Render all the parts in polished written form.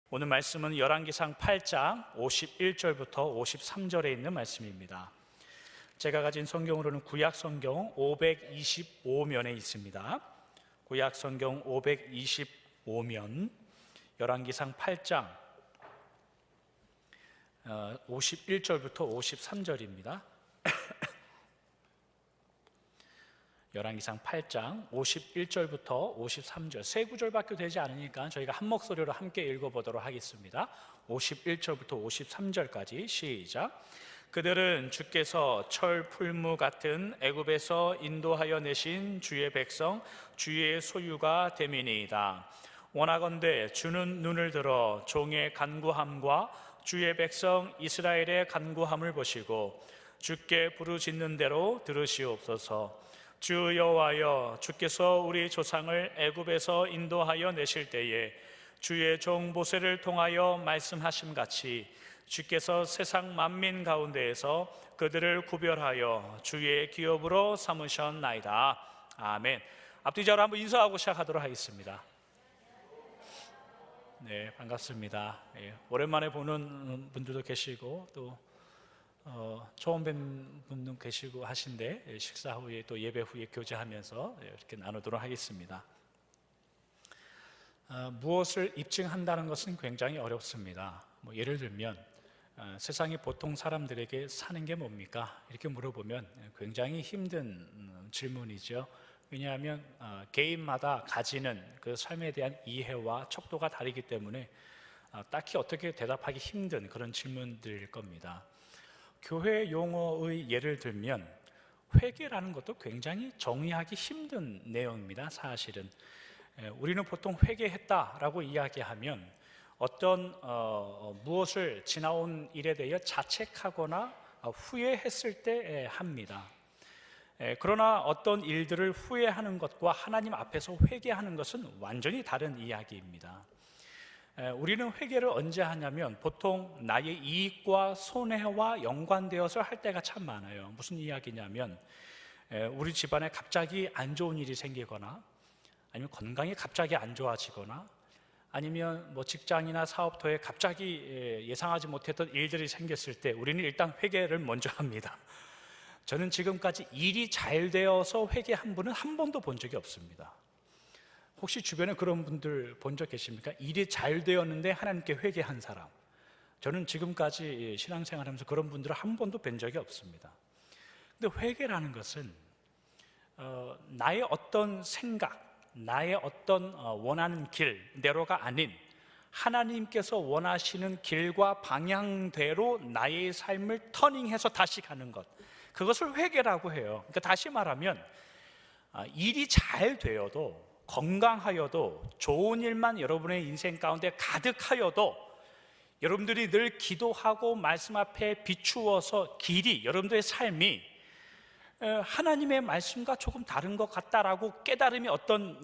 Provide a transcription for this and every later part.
오늘 말씀은 열왕기상 8장 51절부터 53절에 있는 말씀입니다. 제가 가진 성경으로는 구약 성경 525면에 있습니다. 구약 성경 525면 열왕기상 8장 51절부터 53절입니다. 열왕기상 8장 51절부터 53절, 세 구절밖에 되지 않으니까 저희가 한 목소리로 함께 읽어보도록 하겠습니다. 51절부터 53절까지 시작. 그들은 주께서 철 풀무 같은 애굽에서 인도하여 내신 주의 백성, 주의 소유가 됨이니이다. 원하건대 주는 눈을 들어 종의 간구함과 주의 백성 이스라엘의 간구함을 보시고 주께 부르짖는 대로 들으시옵소서. 주 여호와여, 주께서 우리 조상을 애굽에서 인도하여 내실 때에 주의 종 모세를 통하여 말씀하심같이 주께서 세상 만민 가운데에서 그들을 구별하여 주의 기업으로 삼으셨나이다. 아멘. 앞뒤자로 한번 인사하고 시작하도록 하겠습니다. 네, 반갑습니다. 오랜만에 보는 분들도 계시고 또 처음 뵌 분도 계시고 하신데, 식사 후에 또 예배 후에 교제하면서 이렇게 나누도록 하겠습니다. 무엇을 입증한다는 것은 굉장히 어렵습니다. 예를 들면 세상의 보통 사람들에게 사는 게 뭡니까? 이렇게 물어보면 굉장히 힘든 질문이죠. 왜냐하면 개인마다 가지는 그 삶에 대한 이해와 척도가 다르기 때문에 딱히 어떻게 대답하기 힘든 그런 질문들일 겁니다. 교회 용어의 예를 들면 회개라는 것도 굉장히 정의하기 힘든 내용입니다. 사실은 우리는 보통 회개했다라고 이야기하면 어떤 무엇을 지나온 일에 대해 자책하거나 후회했을 때 합니다. 그러나 어떤 일들을 후회하는 것과 하나님 앞에서 회개하는 것은 완전히 다른 이야기입니다. 우리는 회개를 언제 하냐면 보통 나의 이익과 손해와 연관되어서 할 때가 참 많아요. 무슨 이야기냐면 우리 집안에 갑자기 안 좋은 일이 생기거나, 아니면 건강이 갑자기 안 좋아지거나, 아니면 직장이나 사업터에 갑자기 예상하지 못했던 일들이 생겼을 때 우리는 일단 회개를 먼저 합니다. 저는 지금까지 일이 잘 되어서 회개한 분은 한 번도 본 적이 없습니다. 혹시 주변에 그런 분들 본 적 계십니까? 일이 잘 되었는데 하나님께 회개한 사람. 저는 지금까지 신앙생활하면서 그런 분들을 한 번도 뵌 적이 없습니다. 근데 회개라는 것은 나의 어떤 생각, 나의 어떤 원하는 길대로가 아닌 하나님께서 원하시는 길과 방향대로 나의 삶을 터닝해서 다시 가는 것, 그것을 회개라고 해요. 그러니까 다시 말하면 일이 잘 되어도, 건강하여도, 좋은 일만 여러분의 인생 가운데 가득하여도 여러분들이 늘 기도하고 말씀 앞에 비추어서 길이, 여러분들의 삶이 하나님의 말씀과 조금 다른 것 같다라고 깨달음이, 어떤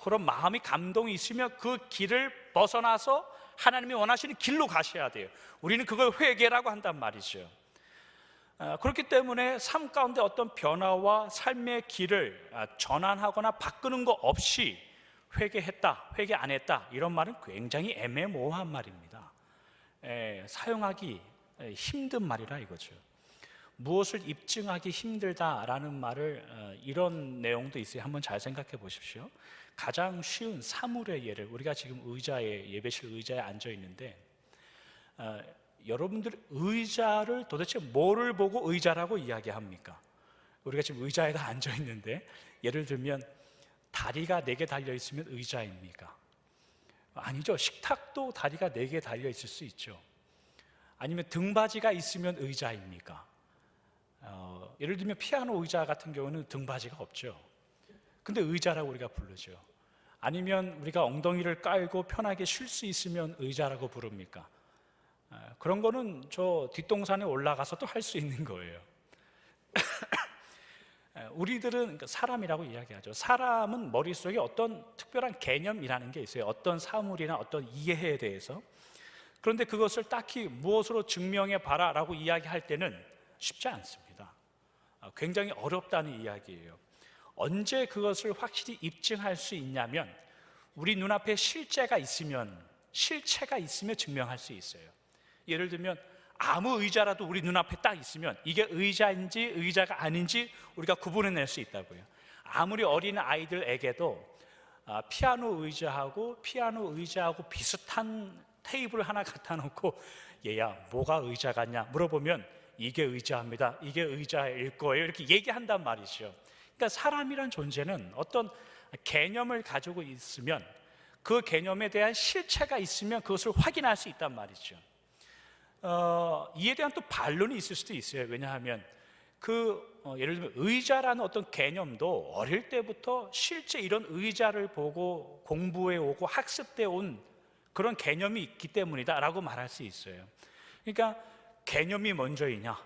그런 마음이, 감동이 있으면 그 길을 벗어나서 하나님이 원하시는 길로 가셔야 돼요. 우리는 그걸 회개라고 한단 말이죠. 그렇기 때문에 삶 가운데 어떤 변화와 삶의 길을 전환하거나 바꾸는 거 없이 회개했다, 회개 안 했다, 이런 말은 굉장히 애매모호한 말입니다. 사용하기 힘든 말이라 이거죠. 무엇을 입증하기 힘들다라는 말을, 이런 내용도 있어요. 한번 잘 생각해 보십시오. 가장 쉬운 사물의 예를, 우리가 지금 예배실 의자에 앉아 있는데 여러분들 의자를 도대체 뭐를 보고 의자라고 이야기합니까? 우리가 지금 의자에다 앉아 있는데 예를 들면 다리가 4개 달려 있으면 의자입니까? 아니죠. 식탁도 다리가 4개 달려 있을 수 있죠. 아니면 등받이가 있으면 의자입니까? 예를 들면 피아노 의자 같은 경우는 등받이가 없죠. 근데 의자라고 우리가 부르죠. 아니면 우리가 엉덩이를 깔고 편하게 쉴 수 있으면 의자라고 부릅니까? 그런 거는 저 뒷동산에 올라가서 또 할 수 있는 거예요. 우리들은 사람이라고 이야기하죠. 사람은 머릿속에 어떤 특별한 개념이라는 게 있어요. 어떤 사물이나 어떤 이해에 대해서. 그런데 그것을 딱히 무엇으로 증명해 봐라라고 이야기할 때는 쉽지 않습니다. 굉장히 어렵다는 이야기예요. 언제 그것을 확실히 입증할 수 있냐면 우리 눈앞에 실제가 있으면 실체가 있으면 증명할 수 있어요. 예를 들면 아무 의자라도 우리 눈앞에 딱 있으면 이게 의자인지 의자가 아닌지 우리가 구분해낼 수 있다고요. 아무리 어린 아이들에게도 피아노 의자하고 비슷한 테이블 하나 갖다 놓고 얘야 뭐가 의자 같냐 물어보면 이게 의자입니다, 이게 의자일 거예요, 이렇게 얘기한단 말이죠. 그러니까 사람이란 존재는 어떤 개념을 가지고 있으면 그 개념에 대한 실체가 있으면 그것을 확인할 수 있단 말이죠. 이에 대한 또 반론이 있을 수도 있어요. 왜냐하면 예를 들면 의자라는 어떤 개념도 어릴 때부터 실제 이런 의자를 보고 공부해 오고 학습돼 온 그런 개념이 있기 때문이다 라고 말할 수 있어요. 그러니까 개념이 먼저이냐?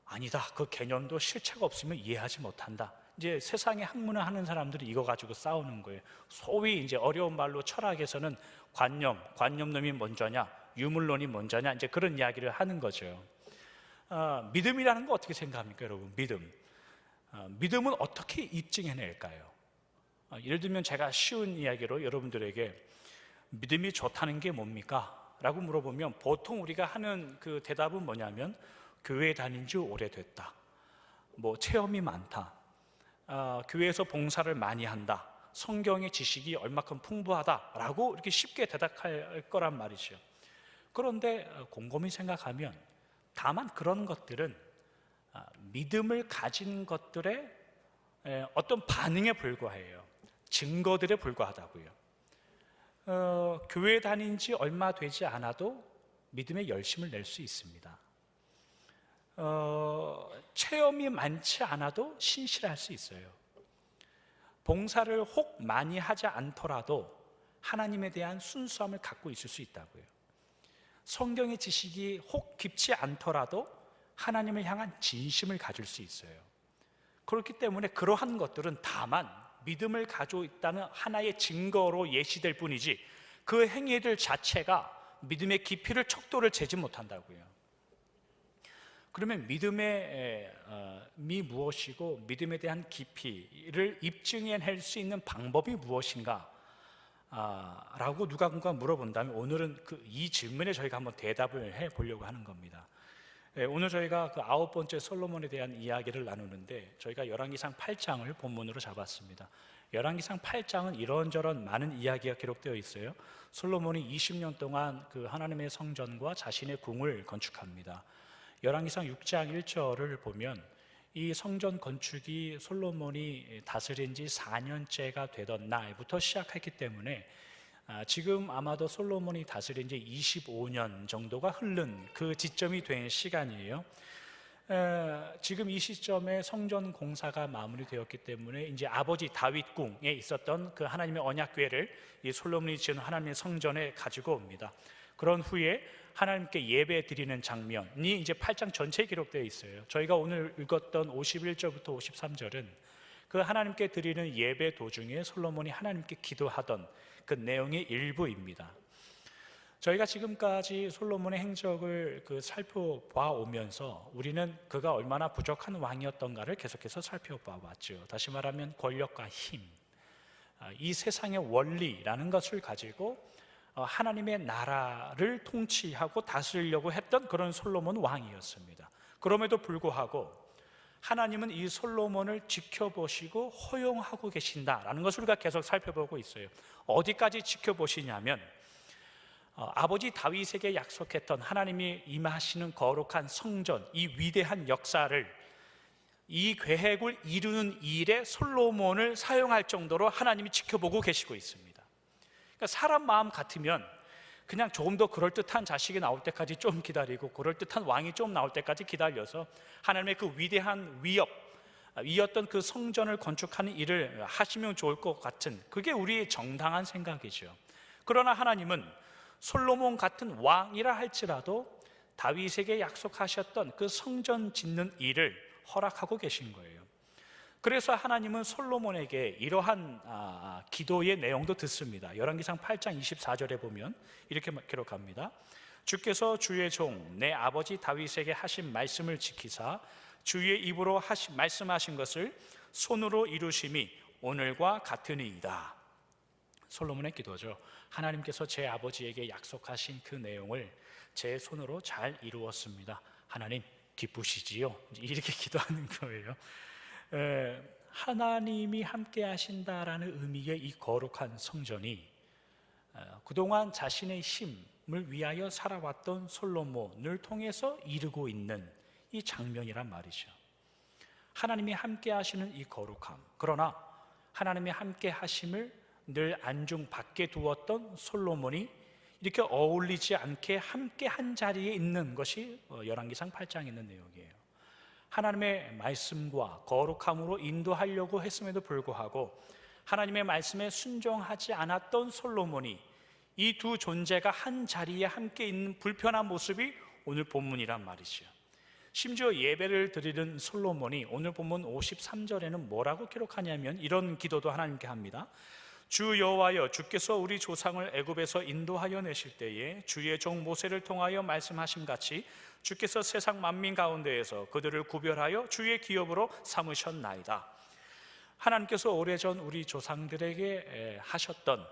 아니다. 그 개념도 실체가 없으면 이해하지 못한다. 이제 세상의 학문을 하는 사람들이 이거 가지고 싸우는 거예요. 소위 이제 어려운 말로 철학에서는 관념론이 먼저냐, 유물론이 먼저냐, 이제 그런 이야기를 하는 거죠. 믿음이라는 거 어떻게 생각합니까, 여러분? 믿음은 어떻게 입증해낼까요? 예를 들면 제가 쉬운 이야기로 여러분들에게 믿음이 좋다는 게 뭡니까? 라고 물어보면 보통 우리가 하는 그 대답은 뭐냐면 교회 다닌 지 오래됐다, 뭐 체험이 많다, 교회에서 봉사를 많이 한다, 성경의 지식이 얼마큼 풍부하다라고 이렇게 쉽게 대답할 거란 말이죠. 그런데 곰곰이 생각하면 다만 그런 것들은 믿음을 가진 것들의 어떤 반응에 불과해요. 증거들에 불과하다고요. 교회 다닌 지 얼마 되지 않아도 믿음의 열심을 낼 수 있습니다. 체험이 많지 않아도 신실할 수 있어요. 봉사를 혹 많이 하지 않더라도 하나님에 대한 순수함을 갖고 있을 수 있다고요. 성경의 지식이 혹 깊지 않더라도 하나님을 향한 진심을 가질 수 있어요. 그렇기 때문에 그러한 것들은 다만 믿음을 가지고 있다는 하나의 증거로 예시될 뿐이지 그 행위들 자체가 믿음의 깊이를 척도를 재지 못한다고요. 그러면 믿음이 무엇이고 믿음에 대한 깊이를 입증해낼 수 있는 방법이 무엇인가? 라고 누가 물어본다면 오늘은 이 질문에 저희가 한번 대답을 해보려고 하는 겁니다. 오늘 저희가 그 9번째 솔로몬에 대한 이야기를 나누는데 저희가 열왕기상 8장을 본문으로 잡았습니다. 열왕기상 8장은 이런저런 많은 이야기가 기록되어 있어요. 솔로몬이 20년 동안 그 하나님의 성전과 자신의 궁을 건축합니다. 열왕기상 6장 1절을 보면 이 성전 건축이 솔로몬이 다스린 지 4년째가 되던 날부터 시작했기 때문에 지금 아마도 솔로몬이 다스린 지 25년 정도가 흐른 그 지점이 된 시간이에요. 지금 이 시점에 성전 공사가 마무리되었기 때문에 이제 아버지 다윗 궁에 있었던 그 하나님의 언약궤를 이 솔로몬이 지은 하나님의 성전에 가지고 옵니다. 그런 후에 하나님께 예배 드리는 장면이 이제 8장 전체에 기록되어 있어요. 저희가 오늘 읽었던 51절부터 53절은 그 하나님께 드리는 예배 도중에 솔로몬이 하나님께 기도하던 그 내용의 일부입니다. 저희가 지금까지 솔로몬의 행적을 살펴봐 오면서 우리는 그가 얼마나 부족한 왕이었던가를 계속해서 살펴봐 왔죠. 다시 말하면 권력과 힘, 이 세상의 원리라는 것을 가지고 하나님의 나라를 통치하고 다스리려고 했던 그런 솔로몬 왕이었습니다. 그럼에도 불구하고 하나님은 이 솔로몬을 지켜보시고 허용하고 계신다라는 것을 우리가 계속 살펴보고 있어요. 어디까지 지켜보시냐면 아버지 다윗에게 약속했던 하나님이 임하시는 거룩한 성전, 이 위대한 역사를, 이 계획을 이루는 일에 솔로몬을 사용할 정도로 하나님이 지켜보고 계시고 있습니다. 그러니까 사람 마음 같으면 그냥 조금 더 그럴듯한 자식이 나올 때까지 좀 기다리고 그럴듯한 왕이 좀 나올 때까지 기다려서 하나님의 그 위대한 위였던 그 성전을 건축하는 일을 하시면 좋을 것 같은, 그게 우리의 정당한 생각이죠. 그러나 하나님은 솔로몬 같은 왕이라 할지라도 다윗에게 약속하셨던 그 성전 짓는 일을 허락하고 계신 거예요. 그래서 하나님은 솔로몬에게 이러한 기도의 내용도 듣습니다. 열왕기상 8장 24절에 보면 이렇게 기록합니다. 주께서 주의 종 내 아버지 다윗에게 하신 말씀을 지키사 주의 입으로 말씀하신 것을 손으로 이루심이 오늘과 같으니이다. 솔로몬의 기도죠. 하나님께서 제 아버지에게 약속하신 그 내용을 제 손으로 잘 이루었습니다. 하나님 기쁘시지요? 이렇게 기도하는 거예요. 하나님이 함께 하신다라는 의미의 이 거룩한 성전이 그동안 자신의 힘을 위하여 살아왔던 솔로몬을 통해서 이루고 있는 이 장면이란 말이죠. 하나님이 함께 하시는 이 거룩함, 그러나 하나님이 함께 하심을 늘 안중 밖에 두었던 솔로몬이 이렇게 어울리지 않게 함께 한 자리에 있는 것이 열왕기상 8장에 있는 내용이에요. 하나님의 말씀과 거룩함으로 인도하려고 했음에도 불구하고 하나님의 말씀에 순종하지 않았던 솔로몬이 이 두 존재가 한 자리에 함께 있는 불편한 모습이 오늘 본문이란 말이죠. 심지어 예배를 드리는 솔로몬이 오늘 본문 53절에는 뭐라고 기록하냐면 이런 기도도 하나님께 합니다. 주 여호와여, 주께서 우리 조상을 애굽에서 인도하여 내실 때에 주의 종 모세를 통하여 말씀하신 같이 주께서 세상 만민 가운데에서 그들을 구별하여 주의 기업으로 삼으셨나이다. 하나님께서 오래전 우리 조상들에게 하셨던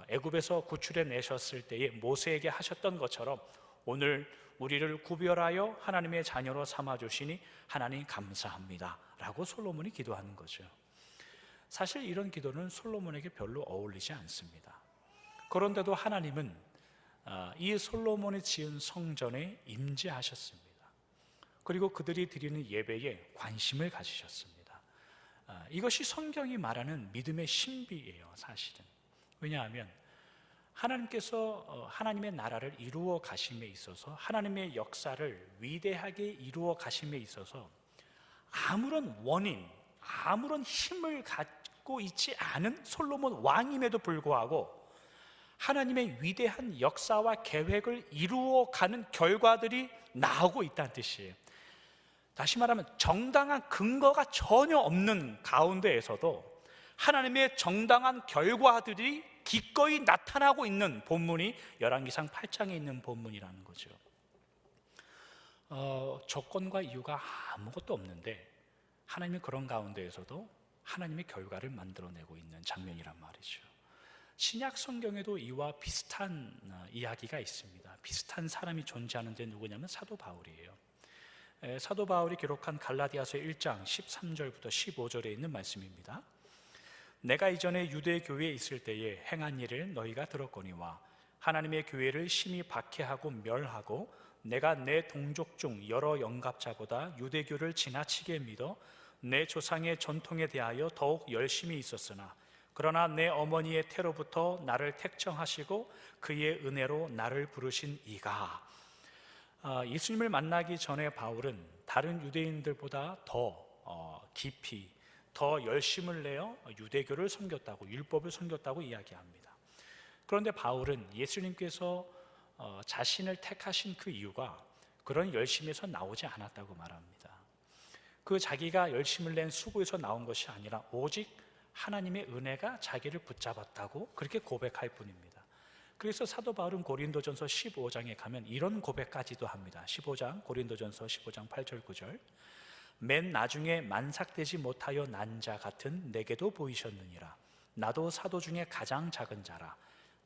애굽에서 구출해 내셨을 때에 모세에게 하셨던 것처럼 오늘 우리를 구별하여 하나님의 자녀로 삼아주시니 하나님 감사합니다 라고 솔로몬이 기도하는 거죠. 사실 이런 기도는 솔로몬에게 별로 어울리지 않습니다. 그런데도 하나님은 이 솔로몬이 지은 성전에 임재하셨습니다. 그리고 그들이 드리는 예배에 관심을 가지셨습니다. 이것이 성경이 말하는 믿음의 신비예요, 사실은. 왜냐하면 하나님께서 하나님의 나라를 이루어 가심에 있어서, 하나님의 역사를 위대하게 이루어 가심에 있어서 아무런 원인, 아무런 힘을 갖고 있지 않은 솔로몬 왕임에도 불구하고 하나님의 위대한 역사와 계획을 이루어가는 결과들이 나오고 있다는 뜻이에요. 다시 말하면 정당한 근거가 전혀 없는 가운데에서도 하나님의 정당한 결과들이 기꺼이 나타나고 있는 본문이 열왕기상 8장에 있는 본문이라는 거죠. 조건과 이유가 아무것도 없는데 하나님이 그런 가운데에서도 하나님의 결과를 만들어내고 있는 장면이란 말이죠. 신약 성경에도 이와 비슷한 이야기가 있습니다. 비슷한 사람이 존재하는데 누구냐면 사도 바울이에요. 사도 바울이 기록한 갈라디아서 1장 13절부터 15절에 있는 말씀입니다. 내가 이전에 유대 교회에 있을 때에 행한 일을 너희가 들었거니와 하나님의 교회를 심히 박해하고 멸하고 내가 내 동족 중 여러 영갑자보다 유대교를 지나치게 믿어 내 조상의 전통에 대하여 더욱 열심히 있었으나 그러나 내 어머니의 태로부터 나를 택정하시고 그의 은혜로 나를 부르신 이가. 예수님을 만나기 전에 바울은 다른 유대인들보다 더 깊이 더 열심을 내어 유대교를 섬겼다고, 율법을 섬겼다고 이야기합니다. 그런데 바울은 예수님께서 자신을 택하신 그 이유가 그런 열심에서 나오지 않았다고 말합니다. 그 자기가 열심을 낸 수고에서 나온 것이 아니라 오직 하나님의 은혜가 자기를 붙잡았다고 그렇게 고백할 뿐입니다. 그래서 사도 바울은 고린도전서 15장에 가면 이런 고백까지도 합니다. 15장, 고린도전서 15장 8절 9절. 맨 나중에 만삭되지 못하여 난 자 같은 내게도 보이셨느니라. 나도 사도 중에 가장 작은 자라.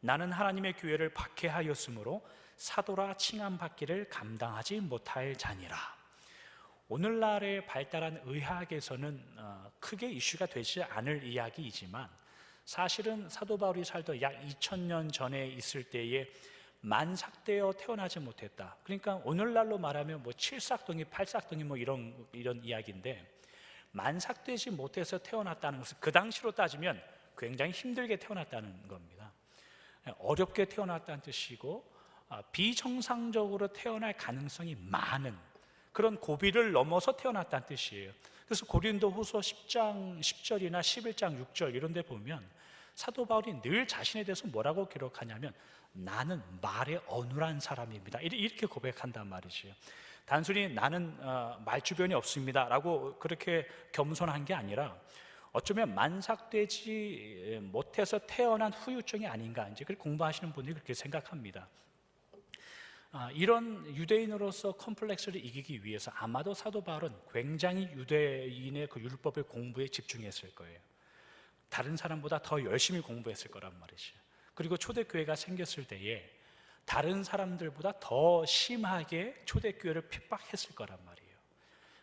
나는 하나님의 교회를 박해하였으므로 사도라 칭함받기를 감당하지 못할 자니라. 오늘날에 발달한 의학에서는 크게 이슈가 되지 않을 이야기이지만 사실은 사도 바울이 살던 약 2000년 전에 있을 때에 만삭되어 태어나지 못했다. 그러니까 오늘날로 말하면 뭐 칠삭둥이, 팔삭둥이 뭐 이런 이야기인데 만삭되지 못해서 태어났다는 것은 그 당시로 따지면 굉장히 힘들게 태어났다는 겁니다. 어렵게 태어났다는 뜻이고 비정상적으로 태어날 가능성이 많은 그런 고비를 넘어서 태어났다는 뜻이에요. 그래서 고린도후서 10장 10절이나 11장 6절 이런 데 보면 사도 바울이 늘 자신에 대해서 뭐라고 기록하냐면 나는 말에 어눌한 사람입니다 이렇게 고백한단 말이죠. 단순히 나는 말주변이 없습니다 라고 그렇게 겸손한 게 아니라 어쩌면 만삭되지 못해서 태어난 후유증이 아닌가, 이제 그렇게 공부하시는 분들이 그렇게 생각합니다. 이런 유대인으로서 컴플렉스를 이기기 위해서 아마도 사도 바울은 굉장히 유대인의 그 율법의 공부에 집중했을 거예요. 다른 사람보다 더 열심히 공부했을 거란 말이죠. 그리고 초대교회가 생겼을 때에 다른 사람들보다 더 심하게 초대교회를 핍박했을 거란 말이에요.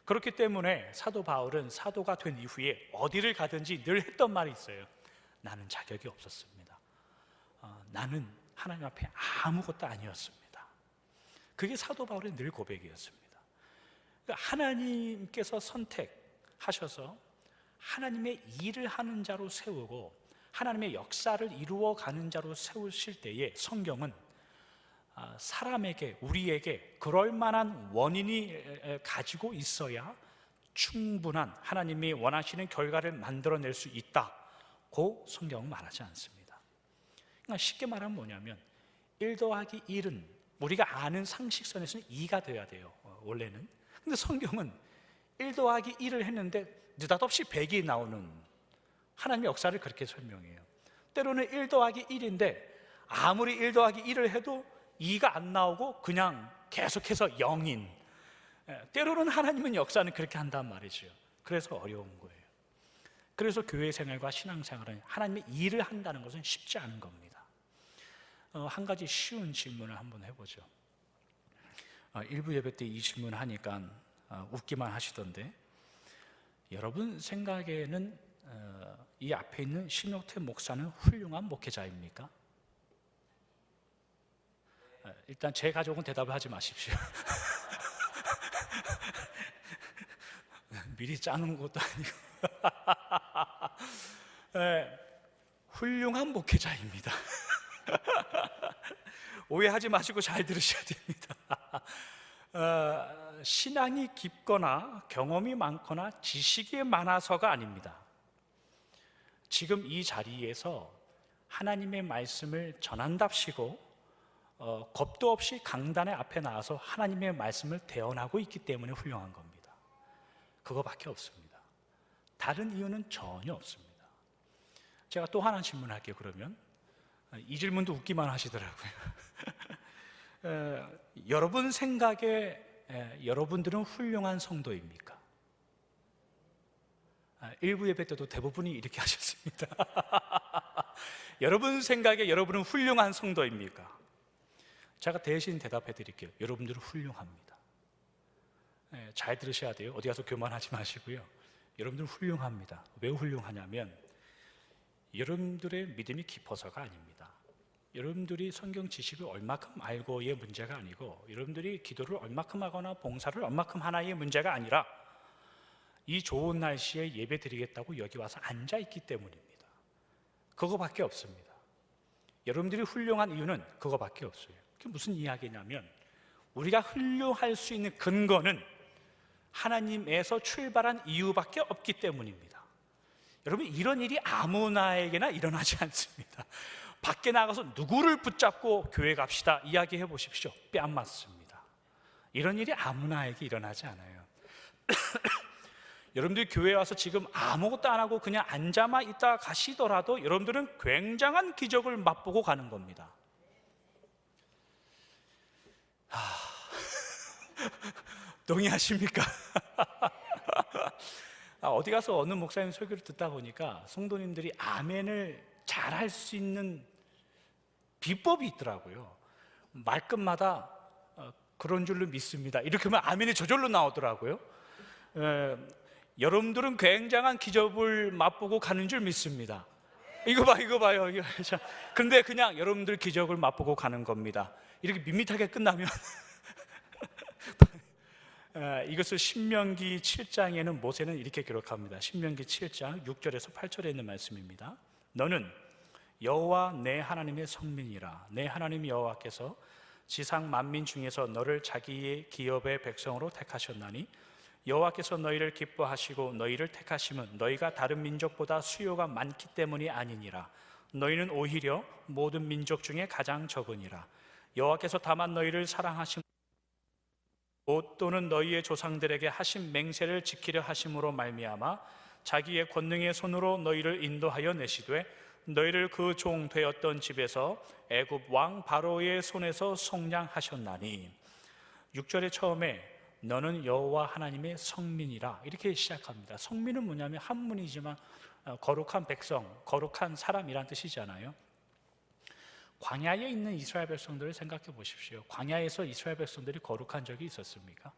그렇기 때문에 사도 바울은 사도가 된 이후에 어디를 가든지 늘 했던 말이 있어요. 나는 자격이 없었습니다. 나는 하나님 앞에 아무것도 아니었습니다. 그게 사도 바울의 늘 고백이었습니다. 하나님께서 선택하셔서 하나님의 일을 하는 자로 세우고 하나님의 역사를 이루어가는 자로 세우실 때에 성경은 사람에게, 우리에게 그럴 만한 원인이 가지고 있어야 충분한 하나님이 원하시는 결과를 만들어낼 수 있다고 성경은 말하지 않습니다. 그러니까 쉽게 말하면 뭐냐면 1 더하기 1은 우리가 아는 상식선에서는 2가 돼야 돼요, 원래는. 근데 성경은 1 더하기 1을 했는데 느닷없이 100이 나오는 하나님의 역사를 그렇게 설명해요. 때로는 1 더하기 1인데 아무리 1 더하기 1을 해도 2가 안 나오고 그냥 계속해서 0인, 때로는 하나님은 역사는 그렇게 한단 말이죠. 그래서 어려운 거예요. 그래서 교회 생활과 신앙생활은 하나님의 일을 한다는 것은 쉽지 않은 겁니다. 한 가지 쉬운 질문을 한번 해보죠. 일부 예배 때 이 질문 하니까 웃기만 하시던데, 여러분 생각에는 이 앞에 있는 신옥태 목사는 훌륭한 목회자입니까? 일단 제 가족은 대답을 하지 마십시오. 미리 짜는 것도 아니고. 훌륭한 목회자입니다. 오해하지 마시고 잘 들으셔야 됩니다. 신앙이 깊거나 경험이 많거나 지식이 많아서가 아닙니다. 지금 이 자리에서 하나님의 말씀을 전한답시고 겁도 없이 강단의 앞에 나와서 하나님의 말씀을 대언하고 있기 때문에 훌륭한 겁니다. 그거밖에 없습니다. 다른 이유는 전혀 없습니다. 제가 또 하나 질문할게요. 그러면 이 질문도 웃기만 하시더라고요. 여러분 생각에 여러분들은 훌륭한 성도입니까? 일부 예배 때도 대부분이 이렇게 하셨습니다. 여러분 생각에 여러분은 훌륭한 성도입니까? 제가 대신 대답해 드릴게요. 여러분들은 훌륭합니다. 잘 들으셔야 돼요. 어디 가서 교만하지 마시고요. 여러분들은 훌륭합니다. 왜 훌륭하냐면 여러분들의 믿음이 깊어서가 아닙니다. 여러분들이 성경 지식을 얼마큼 알고의 문제가 아니고 여러분들이 기도를 얼마큼 하거나 봉사를 얼마큼 하나의 문제가 아니라 이 좋은 날씨에 예배 드리겠다고 여기 와서 앉아있기 때문입니다. 그거밖에 없습니다. 여러분들이 훌륭한 이유는 그거밖에 없어요. 그게 무슨 이야기냐면 우리가 훌륭할 수 있는 근거는 하나님에서 출발한 이유밖에 없기 때문입니다. 여러분, 이런 일이 아무나에게나 일어나지 않습니다. 밖에 나가서 누구를 붙잡고 교회 갑시다 이야기해 보십시오. 뺨 맞습니다. 이런 일이 아무나에게 일어나지 않아요. 여러분들이 교회에 와서 지금 아무것도 안 하고 그냥 앉아만 있다 가시더라도 여러분들은 굉장한 기적을 맛보고 가는 겁니다. 동의하십니까? 어디 가서 어느 목사님 설교를 듣다 보니까 성도님들이 아멘을 잘할 수 있는 비법이 있더라고요. 말끝마다 그런 줄로 믿습니다 이렇게 하면 아멘이 저절로 나오더라고요. 여러분들은 굉장한 기적을 맛보고 가는 줄 믿습니다. 이거 봐요. 근데 그냥 여러분들 기적을 맛보고 가는 겁니다. 이렇게 밋밋하게 끝나면 이것을 신명기 7장에는 모세는 이렇게 기록합니다. 신명기 7장 6절에서 8절에 있는 말씀입니다. 너는 여호와 내 하나님의 성민이라. 내 하나님 여호와께서 지상 만민 중에서 너를 자기의 기업의 백성으로 택하셨나니 여호와께서 너희를 기뻐하시고 너희를 택하심은 너희가 다른 민족보다 수요가 많기 때문이 아니니라. 너희는 오히려 모든 민족 중에 가장 적으니라. 여호와께서 다만 너희를 사랑하심 곧 또는 너희의 조상들에게 하신 맹세를 지키려 하심으로 말미암아 자기의 권능의 손으로 너희를 인도하여 내시되 너희를 그 종 되었던 집에서 애굽 왕 바로의 손에서 속량하셨나니. 6절의 처음에 너는 여호와 하나님의 성민이라 이렇게 시작합니다. 성민은 뭐냐면 한문이지만 거룩한 백성, 거룩한 사람이란 뜻이잖아요. 광야에 있는 이스라엘 백성들을 생각해 보십시오. 광야에서 이스라엘 백성들이 거룩한 적이 있었습니까?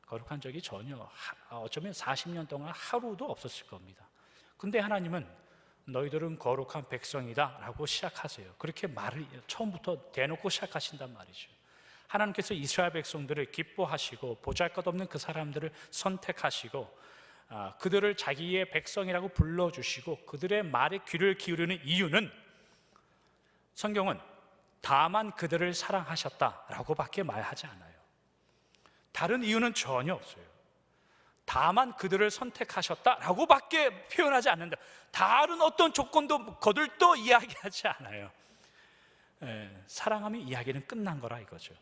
거룩한 적이 전혀, 어쩌면 40년 동안 하루도 없었을 겁니다. 근데 하나님은 너희들은 거룩한 백성이다 라고 시작하세요. 그렇게 말을 처음부터 대놓고 시작하신단 말이죠. 하나님께서 이스라엘 백성들을 기뻐하시고 보잘것없는 그 사람들을 선택하시고 그들을 자기의 백성이라고 불러주시고 그들의 말에 귀를 기울이는 이유는 성경은 다만 그들을 사랑하셨다라고 밖에 말하지 않아요. 다른 이유는 전혀 없어요. 다만 그들을 선택하셨다라고 밖에 표현하지 않는다. 다른 어떤 조건도 거들떠 이야기하지 않아요. 사랑하면 이야기는 끝난 거라 이거죠.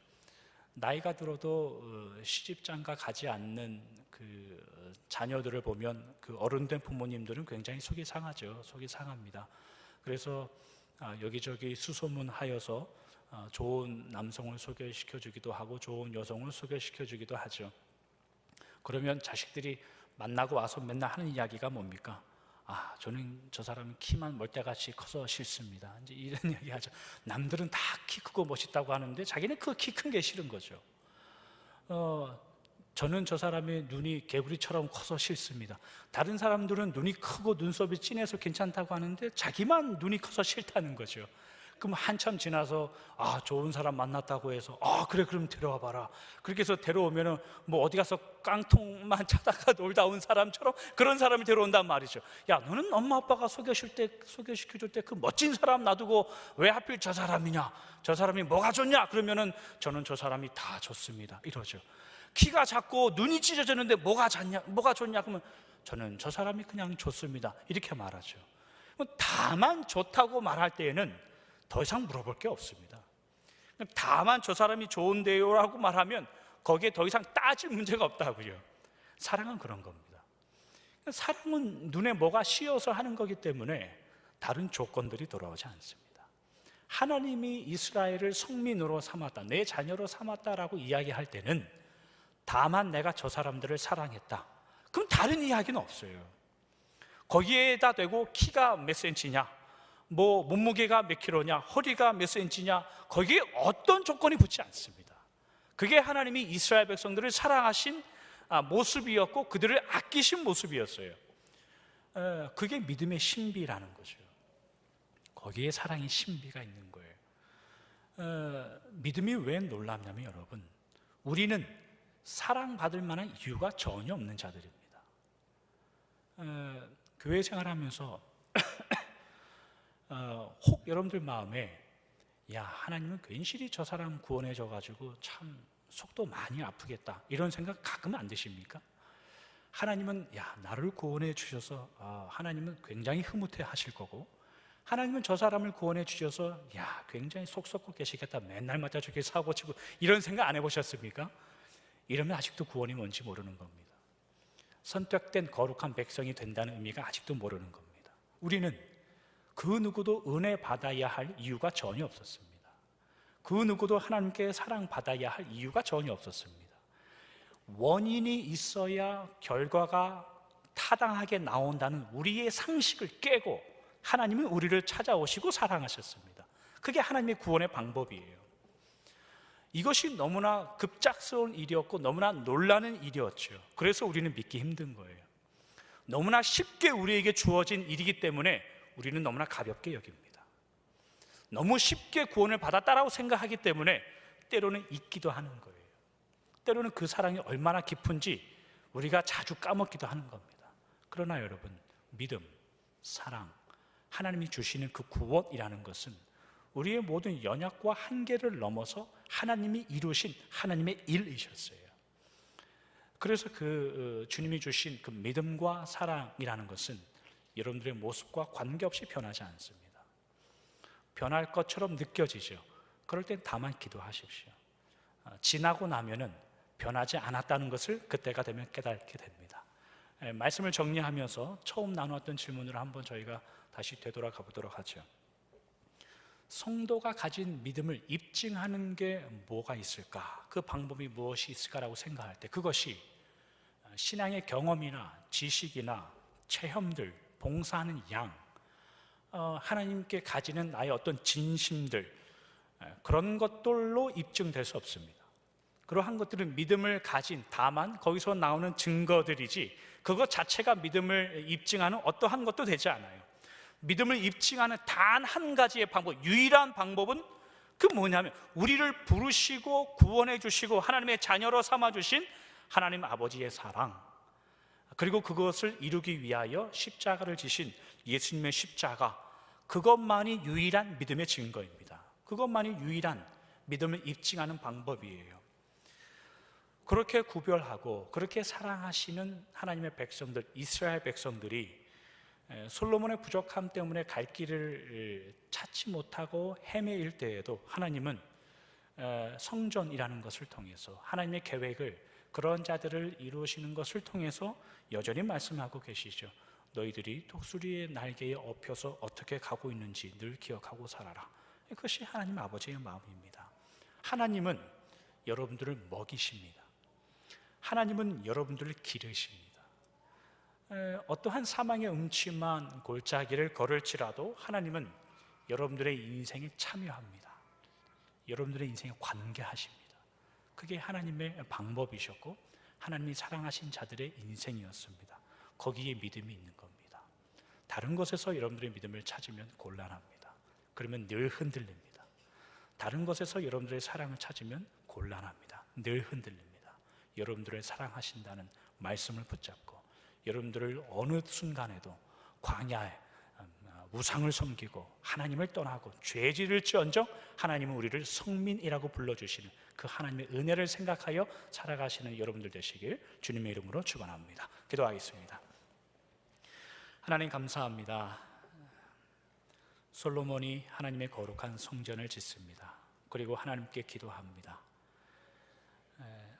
나이가 들어도 시집장가 가지 않는 그 자녀들을 보면 그 어른된 부모님들은 굉장히 속이 상하죠. 속이 상합니다. 그래서 여기저기 수소문하여서 좋은 남성을 소개시켜 주기도 하고 좋은 여성을 소개시켜 주기도 하죠. 그러면 자식들이 만나고 와서 맨날 하는 이야기가 뭡니까? 저는 저 사람은 키만 멀대같이 커서 싫습니다. 이제 이런 이야기 하죠. 남들은 다 키 크고 멋있다고 하는데 자기는 그 키 큰 게 싫은 거죠. 저는 저 사람의 눈이 개구리처럼 커서 싫습니다. 다른 사람들은 눈이 크고 눈썹이 진해서 괜찮다고 하는데 자기만 눈이 커서 싫다는 거죠. 그럼 한참 지나서 좋은 사람 만났다고 해서 그래 그럼 데려와 봐라. 그렇게 해서 데려오면은 뭐 어디 가서 깡통만 차다가 놀다 온 사람처럼 그런 사람을 데려온단 말이죠. 야, 너는 엄마 아빠가 소개시켜줄 때 그 멋진 사람 놔두고 왜 하필 저 사람이냐? 저 사람이 뭐가 좋냐? 그러면은 저는 저 사람이 다 좋습니다. 이러죠. 키가 작고 눈이 찢어졌는데 뭐가 좋냐? 그러면 저는 저 사람이 그냥 좋습니다. 이렇게 말하죠. 다만 좋다고 말할 때에는 더 이상 물어볼 게 없습니다. 다만 저 사람이 좋은데요 라고 말하면 거기에 더 이상 따질 문제가 없다고요. 사랑은 그런 겁니다. 사랑은 눈에 뭐가 씌어서 하는 거기 때문에 다른 조건들이 돌아오지 않습니다. 하나님이 이스라엘을 성민으로 삼았다, 내 자녀로 삼았다라고 이야기할 때는 다만 내가 저 사람들을 사랑했다, 그럼 다른 이야기는 없어요. 거기에다 대고 키가 몇 센치냐, 뭐 몸무게가 몇 킬로냐, 허리가 몇 센치냐, 거기에 어떤 조건이 붙지 않습니다. 그게 하나님이 이스라엘 백성들을 사랑하신 모습이었고 그들을 아끼신 모습이었어요. 그게 믿음의 신비라는 거죠. 거기에 사랑의 신비가 있는 거예요. 믿음이 왜 놀랍냐면 여러분, 우리는 사랑받을 만한 이유가 전혀 없는 자들입니다. 교회 생활하면서 혹 여러분들 마음에 하나님은 괜시리 저 사람 구원해줘 가지고 참 속도 많이 아프겠다 이런 생각 가끔 안 드십니까? 하나님은 나를 구원해 주셔서 하나님은 굉장히 흐뭇해 하실 거고, 하나님은 저 사람을 구원해 주셔서 굉장히 속 썩고 계시겠다, 맨날마다 저렇게 사고치고, 이런 생각 안 해보셨습니까? 이러면 아직도 구원이 뭔지 모르는 겁니다. 선택된 거룩한 백성이 된다는 의미가 아직도 모르는 겁니다. 우리는 그 누구도 은혜 받아야 할 이유가 전혀 없었습니다. 그 누구도 하나님께 사랑받아야 할 이유가 전혀 없었습니다. 원인이 있어야 결과가 타당하게 나온다는 우리의 상식을 깨고 하나님은 우리를 찾아오시고 사랑하셨습니다. 그게 하나님의 구원의 방법이에요. 이것이 너무나 급작스러운 일이었고 너무나 놀라는 일이었죠. 그래서 우리는 믿기 힘든 거예요. 너무나 쉽게 우리에게 주어진 일이기 때문에 우리는 너무나 가볍게 여깁니다. 너무 쉽게 구원을 받았다라고 생각하기 때문에 때로는 잊기도 하는 거예요. 때로는 그 사랑이 얼마나 깊은지 우리가 자주 까먹기도 하는 겁니다. 그러나 여러분, 믿음, 사랑, 하나님이 주시는 그 구원이라는 것은 우리의 모든 연약과 한계를 넘어서 하나님이 이루신 하나님의 일이셨어요. 그래서 주님이 주신 그 믿음과 사랑이라는 것은 여러분들의 모습과 관계없이 변하지 않습니다. 변할 것처럼 느껴지죠. 그럴 땐 다만 기도하십시오. 지나고 나면은 변하지 않았다는 것을 그때가 되면 깨닫게 됩니다. 말씀을 정리하면서 처음 나누었던 질문을 한번 저희가 다시 되돌아가 보도록 하죠. 성도가 가진 믿음을 입증하는 게 뭐가 있을까? 그 방법이 무엇이 있을까라고 생각할 때 그것이 신앙의 경험이나 지식이나 체험들, 봉사하는 양, 하나님께 가지는 나의 어떤 진심들, 그런 것들로 입증될 수 없습니다. 그러한 것들은 믿음을 가진, 다만 거기서 나오는 증거들이지 그것 자체가 믿음을 입증하는 어떠한 것도 되지 않아요. 믿음을 입증하는 단 한 가지의 방법, 유일한 방법은 그 뭐냐면 우리를 부르시고 구원해 주시고 하나님의 자녀로 삼아 주신 하나님 아버지의 사랑, 그리고 그것을 이루기 위하여 십자가를 지신 예수님의 십자가, 그것만이 유일한 믿음의 증거입니다. 그것만이 유일한 믿음을 입증하는 방법이에요. 그렇게 구별하고 그렇게 사랑하시는 하나님의 백성들, 이스라엘 백성들이 솔로몬의 부족함 때문에 갈 길을 찾지 못하고 헤매일 때에도 하나님은 성전이라는 것을 통해서 하나님의 계획을, 그런 자들을 이루시는 것을 통해서 여전히 말씀하고 계시죠. 너희들이 독수리의 날개에 업혀서 어떻게 가고 있는지 늘 기억하고 살아라. 그것이 하나님 아버지의 마음입니다. 하나님은 여러분들을 먹이십니다. 하나님은 여러분들을 기르십니다. 어떠한 사망의 음침한 골짜기를 걸을지라도 하나님은 여러분들의 인생에 참여합니다. 여러분들의 인생에 관계하십니다. 그게 하나님의 방법이셨고 하나님이 사랑하신 자들의 인생이었습니다. 거기에 믿음이 있는 겁니다. 다른 것에서 여러분들의 믿음을 찾으면 곤란합니다. 그러면 늘 흔들립니다. 다른 것에서 여러분들의 사랑을 찾으면 곤란합니다. 늘 흔들립니다. 여러분들을 사랑하신다는 말씀을 붙잡고 여러분들을 어느 순간에도 광야에 우상을 섬기고 하나님을 떠나고 죄 지을지언정 하나님은 우리를 성민이라고 불러주시는 그 하나님의 은혜를 생각하여 살아가시는 여러분들 되시길 주님의 이름으로 축원합니다. 기도하겠습니다. 하나님 감사합니다. 솔로몬이 하나님의 거룩한 성전을 짓습니다. 그리고 하나님께 기도합니다.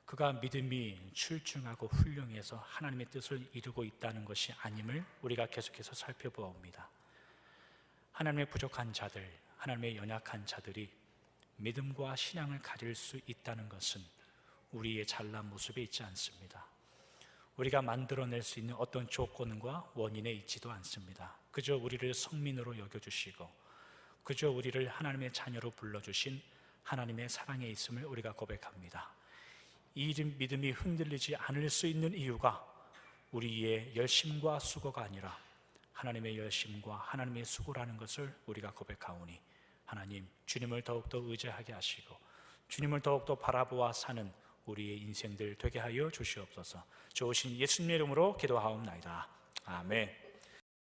그가 믿음이 출중하고 훌륭해서 하나님의 뜻을 이루고 있다는 것이 아님을 우리가 계속해서 살펴보옵니다. 하나님의 부족한 자들, 하나님의 연약한 자들이 믿음과 신앙을 가질 수 있다는 것은 우리의 잘난 모습에 있지 않습니다. 우리가 만들어낼 수 있는 어떤 조건과 원인에 있지도 않습니다. 그저 우리를 성민으로 여겨주시고 그저 우리를 하나님의 자녀로 불러주신 하나님의 사랑에 있음을 우리가 고백합니다. 이 믿음이 흔들리지 않을 수 있는 이유가 우리의 열심과 수고가 아니라 하나님의 열심과 하나님의 수고라는 것을 우리가 고백하오니 하나님, 주님을 더욱더 의지하게 하시고 주님을 더욱더 바라보아 사는 우리의 인생들 되게 하여 주시옵소서. 좋으신 예수님의 이름으로 기도하옵나이다. 아멘.